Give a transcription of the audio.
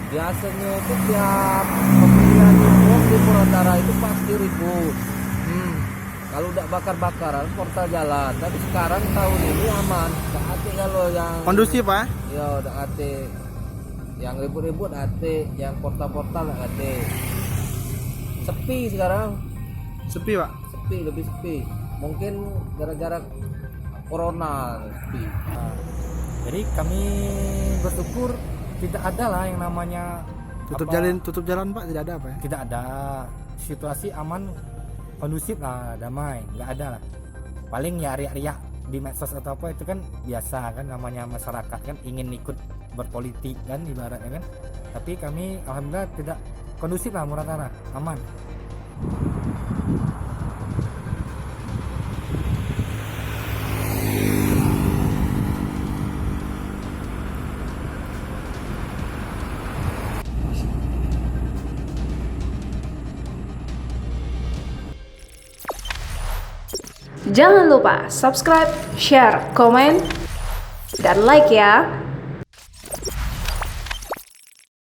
Biasanya itu tiap pemilihan umum di Purwakarta itu pasti ribut. Kalau udah bakar-bakaran portal jalan. Tapi sekarang tahun ini aman. Udah ate kalau yang Kondusif Pak? ya udah ate. Yang ribut-ribut ate, yang portal-portal ate. Sepi sekarang. Sepi Pak? Sepi, lebih sepi. Mungkin gara-gara corona sepi. Jadi kami bersyukur tidak ada lah yang namanya Tutup jalan Pak, tidak ada apa ya? tidak ada, situasi aman, kondusif lah, damai, nggak ada lah. Paling ya riak-riak di medsos atau apa itu kan biasa kan, namanya masyarakat kan ingin ikut berpolitik kan ibaratnya kan. Tapi kami alhamdulillah tidak, kondusif lah Purwakarta, aman. Jangan lupa subscribe, share, komen, dan like ya.